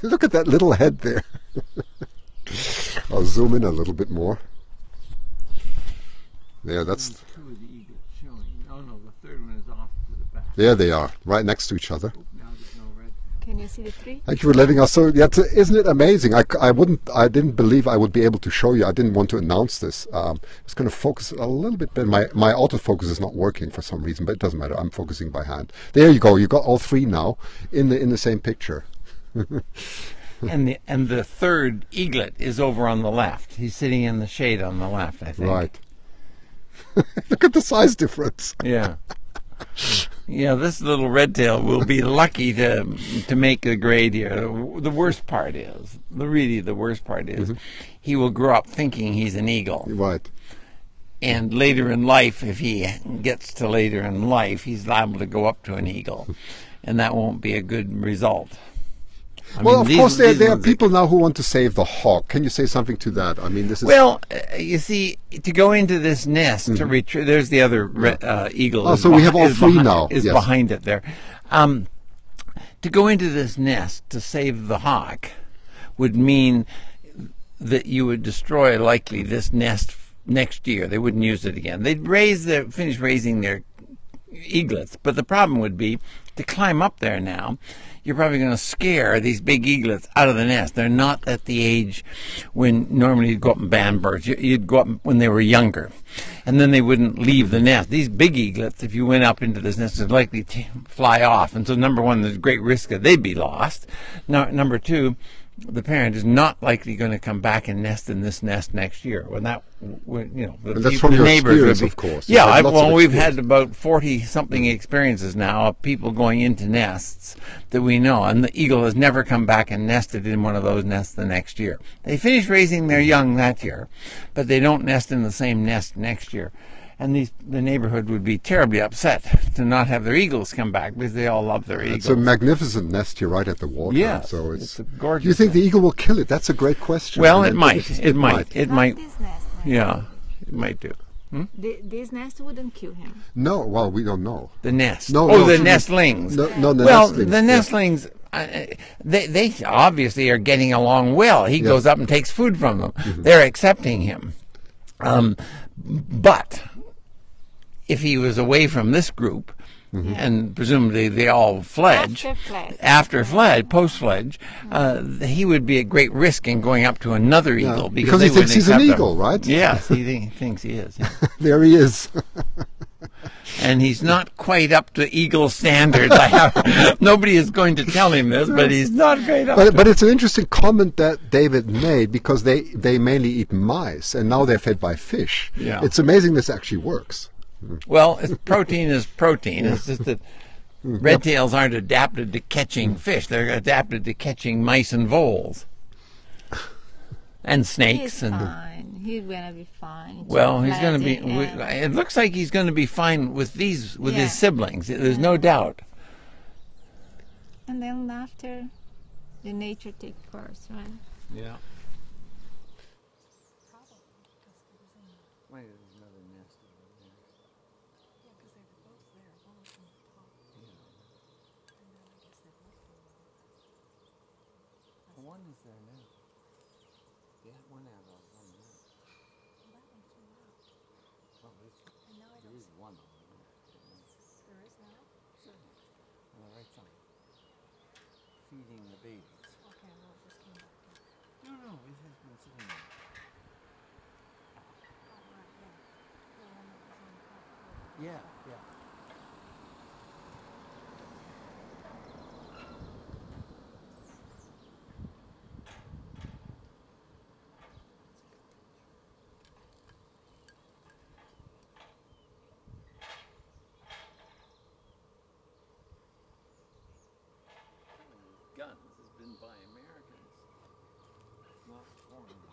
Look at that little head there. I'll zoom in a little bit more. Yeah, that's... Two of the eaglets showing. Oh no, the third one is off to the back. There they are, right next to each other. Oh, now there's no red. Can you see the three? Thank you for letting us. So, yeah, isn't it amazing? I didn't believe I would be able to show you. I didn't want to announce this. I was going to focus a little bit better. My autofocus is not working for some reason, but it doesn't matter. I'm focusing by hand. There you go. You got all three now in the same picture. And the third eaglet is over on the left. He's sitting in the shade on the left, I think. Right. Look at the size difference. Yeah. Yeah, this little red-tail will be lucky to make the grade here. The worst part is, the worst part is, he will grow up thinking he's an eagle. Right. And later in life, if he gets to later in life, he's liable to go up to an eagle. And that won't be a good result. Well, of course, there are people now who want to save the hawk. Can you say something to that? I mean, this is... Well, you see, to go into this nest to retrieve... There's the other eagle. Oh, so we have all three now. Is yes. behind it there. To go into this nest to save the hawk would mean that you would destroy, likely, this nest next year. They wouldn't use it again. They'd finish raising their eaglets, but the problem would be to climb up there now. You're probably going to scare these big eaglets out of the nest. They're not at the age when normally you'd go up and ban birds. You'd go up when they were younger, and then they wouldn't leave the nest. These big eaglets, if you went up into this nest, are likely to fly off. And so, number one, there's a great risk that they'd be lost. Number two, the parent is not likely going to come back and nest in this nest next year. When that, that's from your experience, of course. Yeah, well, we've had about 40-something experiences now of people going into nests that we know, and the eagle has never come back and nested in one of those nests the next year. They finish raising their young that year, but they don't nest in the same nest next year. And the neighborhood would be terribly upset to not have their eagles come back because they all love their eagles. It's a magnificent nest here right at the water. Yeah, so it's a gorgeous. Do you think the eagle will kill it? That's a great question. Well, it might. It might. This nest. Yeah, it might do. This nest wouldn't kill him. No, well, we don't know. The nest. No, the nestlings. No, the well, nestlings. The nestlings. They obviously are getting along well. He goes up and takes food from them. They're accepting him. But if he was away from this group, and presumably they all fledge, post-fledge, he would be at great risk in going up to another eagle because he thinks he's an eagle, right? Yes, he thinks he is. Yeah. There he is. And he's not quite up to eagle standards. Nobody is going to tell him this, but he's not quite up. But it's an interesting comment that David made, because they mainly eat mice, and now they're fed by fish. Yeah. It's amazing this actually works. Well, protein is protein. It's just that red tails aren't adapted to catching fish. They're adapted to catching mice and voles. And snakes. He's fine. He's going to be fine. Well, he's going to be... It looks like he's going to be fine with his siblings. There's no doubt. And then after, the nature takes course, right? Yeah. Wait, there's another nest over there. Yeah, because they were both there. One was on the top. Yeah. And then I guess they both flew One is there now. Yeah, one out of one now. Well, that one flew out. Well, And now I there don't is see. one over there. There is now? Certainly. On the right side. Feeding the babies. Okay, well, it just came back in. No, it has been sitting there. Oh, right, yeah. The one that was on top. Yeah. Guns has been by Americans, not foreign.